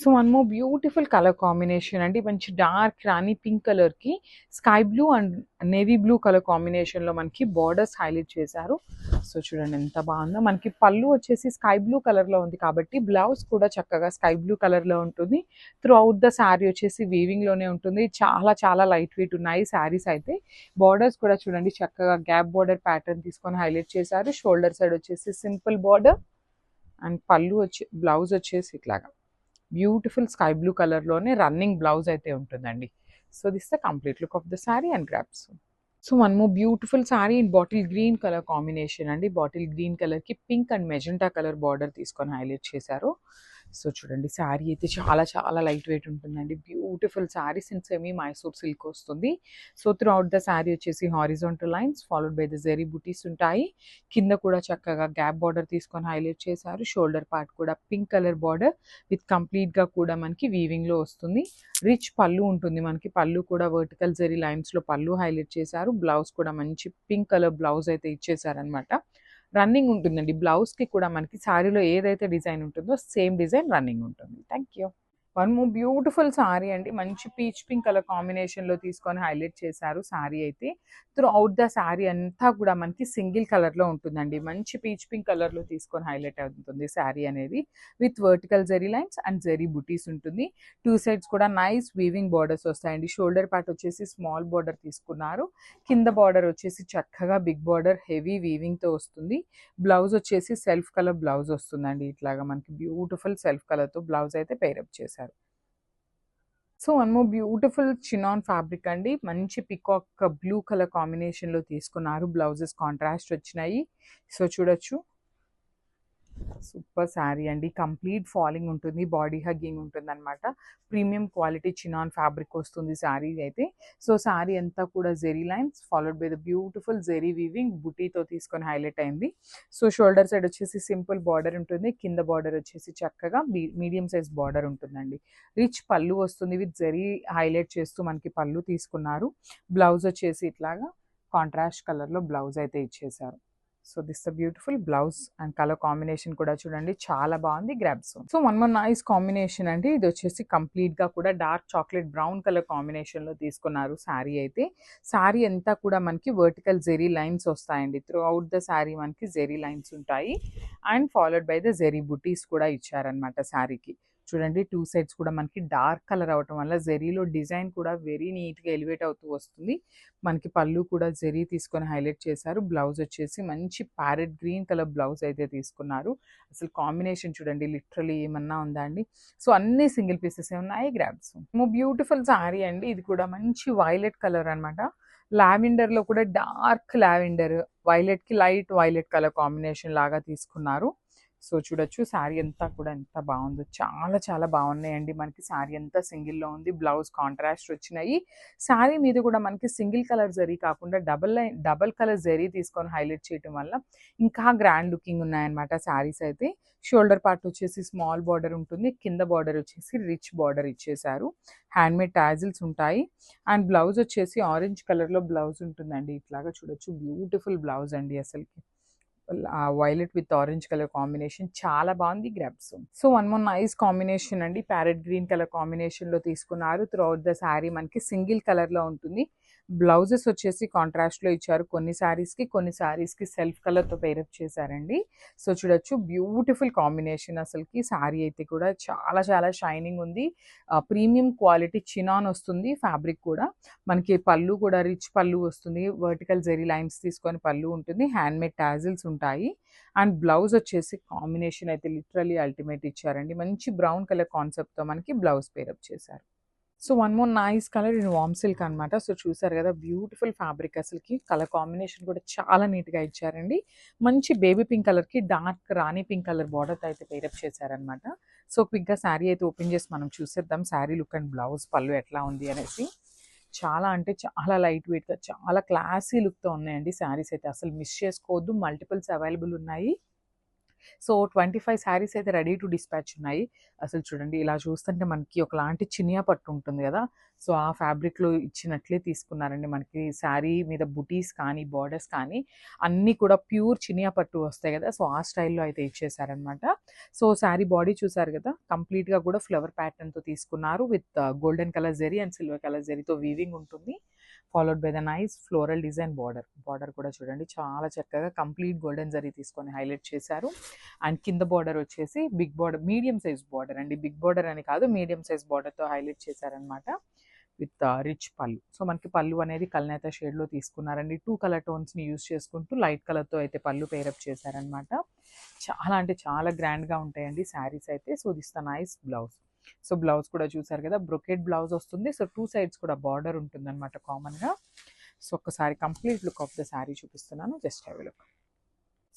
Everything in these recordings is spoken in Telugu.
So one more beautiful colour combination అండి. మంచి డార్క్ రాణి పింక్ కలర్‌కి sky blue and navy blue colour కాంబినేషన్‌లో మనకి బోర్డర్స్ హైలైట్ చేశారు. సో చూడండి ఎంత బాగుందో. మనకి పళ్ళు వచ్చేసి స్కై బ్లూ కలర్‌లో ఉంది కాబట్టి బ్లౌజ్ కూడా చక్కగా స్కై బ్లూ కలర్‌లో ఉంటుంది. త్రూ అవుట్ ద శారీ వచ్చేసి వీవింగ్‌లోనే ఉంటుంది. చాలా చాలా లైట్ వెయిట్ ఉన్నాయి శారీస్ అయితే. బోర్డర్స్ కూడా చూడండి చక్కగా గ్యాప్ బోర్డర్ ప్యాటర్న్ తీసుకొని హైలైట్ చేశారు. షోల్డర్ సైడ్ వచ్చేసి సింపుల్ బోర్డర్ అండ్ పళ్ళు వచ్చి బ్లౌజ్ వచ్చేసి ఇట్లాగా బ్యూటిఫుల్ స్కై బ్లూ కలర్‌లోనే రన్నింగ్ బ్లౌజ్ అయితే ఉంటుందండి. So this the complete look of the sari and grasp. So one more beautiful sari in bottle green colour combination అండి. బాటిల్ గ్రీన్ కలర్‌కి pink and magenta colour border తీసుకొని హైలైట్ చేశారు. సో చూడండి శారీ అయితే చాలా చాలా లైట్ వెయిట్ ఉంటుందండి. Beautiful saris in semi Mysore silk వస్తుంది. So throughout the sari వచ్చేసి horizontal lines followed by the zari butis ఉంటాయి. కింద కూడా చక్కగా గ్యాప్ బార్డర్ తీసుకొని హైలైట్ చేశారు. షోల్డర్ పార్ట్ కూడా పింక్ కలర్ బార్డర్ విత్ కంప్లీట్‌గా కూడా మనకి వీవింగ్‌లో వస్తుంది. రిచ్ పళ్ళు ఉంటుంది. మనకి పళ్ళు కూడా వర్టికల్ జెరీ లైన్స్‌లో పళ్ళు హైలైట్ చేశారు. బ్లౌజ్ కూడా మంచి పింక్ కలర్ బ్లౌజ్ అయితే ఇచ్చేసారనమాట. రన్నింగ్ ఉంటుందండి. బ్లౌజ్‌కి కూడా మనకి శారీలో ఏదైతే డిజైన్ ఉంటుందో సేమ్ డిజైన్ రన్నింగ్ ఉంటుంది. Thank you. One more beautiful sorry అండి. మంచి పీచ్ పింక్ కలర్ కాంబినేషన్‌లో తీసుకొని హైలైట్ చేశారు సారీ అయితే. త్రూ అవుట్ ద సారీ అంతా కూడా మనకి సింగిల్ కలర్‌లో ఉంటుందండి. మంచి పీచ్ పింక్ కలర్‌లో తీసుకొని హైలైట్ అవుతుంది సారీ అనేది. With vertical zari lines and zari buttis ఉంటుంది. 2 సైడ్స్ కూడా నైస్ వీవింగ్ బోర్డర్స్ వస్తాయండి. షోల్డర్ పార్ట్ వచ్చేసి స్మాల్ బోర్డర్ తీసుకున్నారు. కింద బోర్డర్ వచ్చేసి చక్కగా బిగ్ బోర్డర్ హెవీ వీవింగ్‌తో వస్తుంది. బ్లౌజ్ వచ్చేసి సెల్ఫ్ కలర్ బ్లౌజ్ వస్తుందండి. ఇట్లాగా మనకి బ్యూటిఫుల్ సెల్ఫ్ కలర్‌తో బ్లౌజ్ అయితే పేరప్ చేశారు. So one more beautiful chinon fabric అండి. మంచి పికాక్ బ్లూ కలర్ కాంబినేషన్‌లో తీసుకున్నారు. బ్లౌజెస్ కాంట్రాస్ట్ వచ్చినాయి. సో చూడొచ్చు. సూపర్ శారీ అండి. కంప్లీట్ ఫాలింగ్ ఉంటుంది. బాడీ హగ్గింగ్ ఉంటుందనమాట. ప్రీమియం క్వాలిటీ చినాన్ ఫ్యాబ్రిక్ వస్తుంది శారీ అయితే. సో శారీ అంతా కూడా zari lines followed by the beautiful zari weaving బుటీతో తీసుకొని హైలైట్ అయింది. సో షోల్డర్ సైడ్ వచ్చేసి సింపుల్ బార్డర్ ఉంటుంది. కింద బార్డర్ వచ్చేసి చక్కగా మీడియం సైజ్ బార్డర్ ఉంటుందండి. రిచ్ పళ్ళు వస్తుంది. విత్ జెరీ హైలైట్ చేస్తూ మనకి పళ్ళు తీసుకున్నారు. బ్లౌజ్ వచ్చేసి ఇట్లాగా కాంట్రాస్ట్ కలర్‌లో బ్లౌజ్ అయితే ఇచ్చేశారు. So this the beautiful blouse and colour combination కూడా చూడండి చాలా బాగుంది. గ్రాబ్స్. So one more nice combination అండి. ఇది వచ్చేసి కంప్లీట్ గా కూడా dark chocolate brown colour combination లో తీసుకున్నారు శారీ అయితే. శారీ అంతా కూడా మనకి వర్టికల్ జెరీ లైన్స్ వస్తాయండి. త్రూ అవుట్ ద శారీ మనకి జెరీ లైన్స్ ఉంటాయి and followed by the zari butis కూడా ఇచ్చారనమాట శారీకి. చూడండి 2 సైడ్స్ కూడా మనకి డార్క్ కలర్ అవటం వల్ల జెరీలో డిజైన్ కూడా వెరీ నీట్గా ఎలివేట్ అవుతూ వస్తుంది. మనకి పళ్ళు కూడా జెరీ తీసుకొని హైలైట్ చేశారు. బ్లౌజ్ వచ్చేసి మంచి ప్యారెట్ గ్రీన్ కలర్ బ్లౌజ్ అయితే తీసుకున్నారు. అసలు కాంబినేషన్ చూడండి లిటరలీ ఏమన్నా ఉందా అండి. సో అన్ని సింగిల్ పీసెస్ ఉన్నాయి. గ్రాబ్స్. బ్యూటిఫుల్ శారీ అండి. ఇది కూడా మంచి వైలెట్ కలర్ అనమాట. లావెండర్లో కూడా డార్క్ లావెండర్ వైలెట్కి లైట్ వైలెట్ కలర్ కాంబినేషన్ లాగా తీసుకున్నారు. సో చూడొచ్చు శారీ అంతా కూడా ఎంత బాగుందో. చాలా చాలా బాగున్నాయండి. మనకి శారీ అంతా సింగిల్లో ఉంది. బ్లౌజ్ కాంట్రాస్ట్ వచ్చినాయి. శారీ మీద కూడా మనకి సింగిల్ కలర్ జరీ కాకుండా డబల్ కలర్ జరీ తీసుకొని హైలైట్ చేయడం వల్ల ఇంకా గ్రాండ్ లుకింగ్ ఉన్నాయన్నమాట శారీస్ అయితే. షోల్డర్ పార్ట్ వచ్చేసి స్మాల్ బార్డర్ ఉంటుంది. కింద బార్డర్ వచ్చేసి రిచ్ బార్డర్ ఇచ్చేసారు. హ్యాండ్మేడ్ టాజిల్స్ ఉంటాయి అండ్ బ్లౌజ్ వచ్చేసి ఆరెంజ్ కలర్లో బ్లౌజ్ ఉంటుందండి. ఇట్లాగా చూడొచ్చు బ్యూటిఫుల్ బ్లౌజ్ అండి అసలుకి. Violet with orange colour combination చాలా బాగుంది. గ్రాబ్స్. So one more nice combination అండి. ప్యారెట్ గ్రీన్ కలర్ కాంబినేషన్ లో తీసుకున్నారు. త్రూ అవుట్ ద శారీ మనకి సింగిల్ కలర్ లో ఉంటుంది. బ్లౌజెస్ వచ్చేసి కాంట్రాస్ట్ లో ఇచ్చారు. కొన్ని సారీస్ కి సెల్ఫ్ కలర్ తో పేరప్ చేశారండి. సో చూడొచ్చు బ్యూటిఫుల్ కాంబినేషన్. అసలుకి శారీ అయితే కూడా చాలా చాలా షైనింగ్ ఉంది. ప్రీమియం క్వాలిటీ చినాన్ వస్తుంది ఫ్యాబ్రిక్ కూడా. మనకి పళ్ళు కూడా రిచ్ పళ్ళు వస్తుంది. వర్టికల్ జెరీ లైన్స్ తీసుకొని పళ్ళు ఉంటుంది. హ్యాండ్మేడ్ టాజిల్స్ ఉంటాయి అండ్ బ్లౌజ్ వచ్చేసి కాంబినేషన్ అయితే లిటరలీ అల్టిమేట్ ఇచ్చారండి. మంచి బ్రౌన్ కలర్ కాన్సెప్ట్తో మనకి బ్లౌజ్ పేరప్ చేశారు. So one more nice colour ఇది వామ్ సిల్క్ అనమాట. సో చూసారు కదా బ్యూటిఫుల్ ఫ్యాబ్రిక్. అసలుకి కలర్ కాంబినేషన్ కూడా చాలా నీట్గా ఇచ్చారండి. మంచి బేబీ పింక్ కలర్కి డార్క్ రాణి పింక్ కలర్ బార్డర్ అయితే పేరప్ చేశారనమాట. సో క్విక్గా శారీ అయితే ఓపెన్ చేసి మనం చూసేద్దాం శారీ లుక్ అండ్ బ్లౌజ్ పళ్ళు ఎట్లా ఉంది అనేసి. చాలా అంటే చాలా లైట్ వెయిట్గా చాలా క్లాసీ లుక్తో ఉన్నాయండి శారీస్ అయితే. అసలు మిస్ చేసుకోవద్దు. మల్టిపుల్స్ అవైలబుల్ ఉన్నాయి. సో 25 శారీస్ అయితే రెడీ టు డిస్పాచ్ ఉన్నాయి. అసలు చూడండి ఇలా చూస్తుంటే మనకి ఒకలాంటి చినియా పట్టు ఉంటుంది కదా, సో ఆ ఫ్యాబ్రిక్లో ఇచ్చినట్లే తీసుకున్నారండి. మనకి శారీ మీద బుటీస్ కానీ బార్డర్స్ కానీ అన్నీ కూడా ప్యూర్ చినియా పట్టు వస్తాయి కదా, సో ఆ స్టైల్లో అయితే ఇచ్చేసారనమాట. సో శారీ బాడీ చూసారు కదా, కంప్లీట్గా కూడా ఫ్లవర్ ప్యాటర్న్తో తీసుకున్నారు with golden colour zari and silver colour జెరీతో వీవింగ్ ఉంటుంది. Followed by the nice floral design border. Border కూడా చూడండి చాలా చక్కగా కంప్లీట్ గోల్డెన్ జరీ తీసుకొని హైలైట్ చేశారు. అండ్ కింద బార్డర్ వచ్చేసి big border, medium size border అండి, బిగ్ బార్డర్ అని కాదు మీడియం సైజ్ బార్డర్తో హైలైట్ చేశారనమాట విత్ రిచ్ పళ్ళు. సో మనకి పళ్ళు అనేది కల్నేత షేడ్లో తీసుకున్నారండి. 2 కలర్ టోన్స్ని యూజ్ చేసుకుంటూ లైట్ కలర్తో అయితే పళ్ళు పేరప్ చేశారనమాట. చాలా అంటే చాలా గ్రాండ్గా ఉంటాయండి శారీస్ అయితే. So this the nice blouse. So blouse కూడా చూసారు కదా, బ్రొకెట్ బ్లౌజ్ వస్తుంది. సో 2 సైడ్స్ కూడా బార్డర్ ఉంటుందన్నమాట కామన్గా. సో ఒక్కసారి complete look of the sari చూపిస్తున్నాను, just have a look.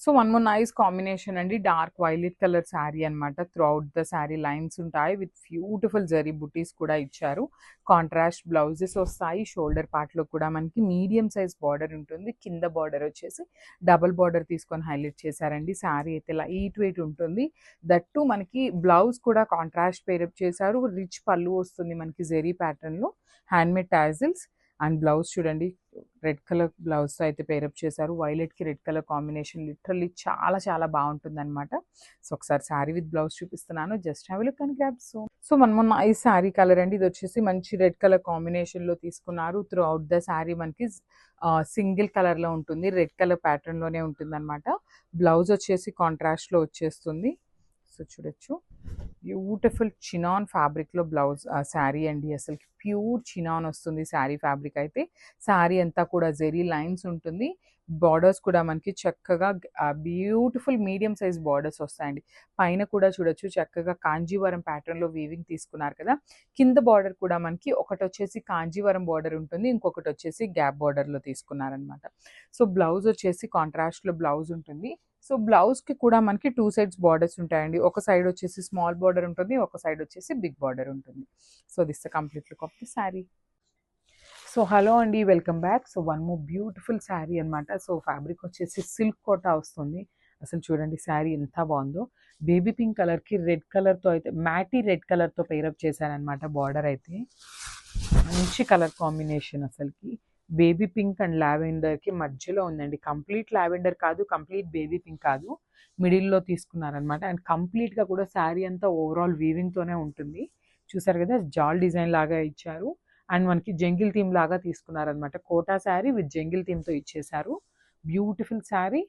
So one more nice combination అండి, డార్క్ వైలెట్ కలర్ శారీ అనమాట. Throughout the sari lines ఉంటాయి విత్ బ్యూటిఫుల్ జరీ బుటీస్ కూడా ఇచ్చారు. కాంట్రాస్ట్ బ్లౌజెస్ వస్తాయి. షోల్డర్ పార్ట్లో కూడా మనకి మీడియం సైజ్ బార్డర్ ఉంటుంది. కింద బార్డర్ వచ్చేసి డబుల్ బార్డర్ తీసుకొని హైలైట్ చేశారండి. శారీ అయితే లైట్ వెయిట్ ఉంటుంది. దట్టు మనకి బ్లౌజ్ కూడా కాంట్రాస్ట్ పేరప్ చేశారు. రిచ్ పళ్ళు వస్తుంది మనకి జెరీ ప్యాటర్న్లో, హ్యాండ్మేడ్ టాజిల్స్. అండ్ బ్లౌజ్ చూడండి రెడ్ కలర్ బ్లౌజ్తో అయితే పేరప్ చేశారు. వైలెట్కి రెడ్ కలర్ కాంబినేషన్ లిటరల్లీ చాలా చాలా బాగుంటుంది అనమాట. సో ఒకసారి శారీ విత్ బ్లౌజ్ చూపిస్తున్నాను, just have a look and grab. So మొన్న ఈ శారీ కలర్ అండి, ఇది వచ్చేసి మంచి రెడ్ కలర్ కాంబినేషన్లో తీసుకున్నారు. త్రూ అవుట్ ద శారీ మనకి సింగిల్ కలర్లో ఉంటుంది, రెడ్ కలర్ ప్యాటర్న్లోనే ఉంటుంది అనమాట. బ్లౌజ్ వచ్చేసి కాంట్రాస్ట్లో వచ్చేస్తుంది. సో చూడొచ్చు బ్యూటిఫుల్ చినాన్ ఫ్యాబ్రిక్లో బ్లౌజ్ శారీ అండి. అసలు ప్యూర్ చినాన్ వస్తుంది శారీ ఫ్యాబ్రిక్ అయితే. శారీ అంతా కూడా జెరీ లైన్స్ ఉంటుంది. బార్డర్స్ కూడా మనకి చక్కగా బ్యూటిఫుల్ మీడియం సైజ్ బార్డర్స్ వస్తాయండి. పైన కూడా చూడొచ్చు చక్కగా కాంజీవరం ప్యాటర్న్లో వీవింగ్ తీసుకున్నారు కదా. కింద బార్డర్ కూడా మనకి ఒకటి వచ్చేసి కాంజీవరం బార్డర్ ఉంటుంది, ఇంకొకటి వచ్చేసి గ్యాప్ బార్డర్లో తీసుకున్నారనమాట. సో బ్లౌజ్ వచ్చేసి కాంట్రాస్ట్లో బ్లౌజ్ ఉంటుంది. సో బ్లౌజ్కి కూడా మనకి 2 సైడ్స్ బార్డర్స్ ఉంటాయండి. ఒక సైడ్ వచ్చేసి స్మాల్ బార్డర్ ఉంటుంది, ఒక సైడ్ వచ్చేసి బిగ్ బార్డర్ ఉంటుంది. So this the complete look of the sari. So hello అండి, welcome back. So one more beautiful sari అనమాట. సో ఫ్యాబ్రిక్ వచ్చేసి సిల్క్ కోటా వస్తుంది. అసలు చూడండి శారీ ఎంత బాగుందో. బేబీ పింక్ కలర్కి రెడ్ కలర్తో అయితే మ్యాటీ రెడ్ కలర్తో పేరప్ చేశారనమాట. బార్డర్ అయితే మంచి కలర్ కాంబినేషన్, అసలుకి బేబీ పింక్ అండ్ లావెండర్కి మధ్యలో ఉందండి. కంప్లీట్ లావెండర్ కాదు, కంప్లీట్ బేబీ పింక్ కాదు, మిడిల్లో తీసుకున్నారనమాట. అండ్ కంప్లీట్గా కూడా శారీ అంతా ఓవరాల్ వీవింగ్తోనే ఉంటుంది. చూసారు కదా, జాల్ డిజైన్ లాగా ఇచ్చారు. అండ్ మనకి జంగిల్ థీమ్ లాగా తీసుకున్నారనమాట. కోటా శారీ విత్ జంగిల్ థీమ్తో ఇచ్చేసారు. Beautiful sari.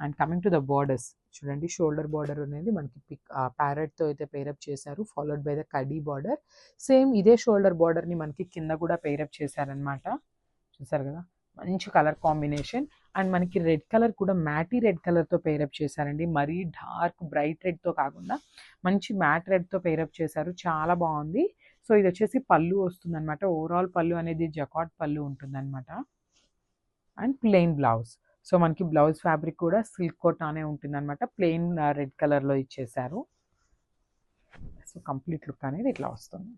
And coming to the borders చూడండి, షోల్డర్ బార్డర్ అనేది మనకి ప్యారెట్తో అయితే పేరప్ చేశారు. Followed by the khadi border. Same ఇదే షోల్డర్ బార్డర్ని మనకి కింద కూడా పేరప్ చేశారనమాట. చూసారు కదా, మంచి కలర్ కాంబినేషన్. అండ్ మనకి రెడ్ కలర్ కూడా మ్యాటీ రెడ్ కలర్తో పేరప్ చేశారండి. మరీ డార్క్ బ్రైట్ రెడ్తో కాకుండా మంచి మ్యాట్ రెడ్తో పేరప్ చేశారు. చాలా బాగుంది. సో ఇది వచ్చేసి పళ్ళు వస్తుంది అనమాట. ఓవరాల్ పళ్ళు అనేది జకాట్ పళ్ళు ఉంటుంది అనమాట. And plain blouse. సో మనకి బ్లౌజ్ ఫ్యాబ్రిక్ కూడా సిల్క్ కోటానే ఉంటుంది అనమాట. ప్లెయిన్ రెడ్ కలర్లో ఇచ్చేసారు. సో కంప్లీట్ లుక్ అనేది ఇట్లా వస్తుంది.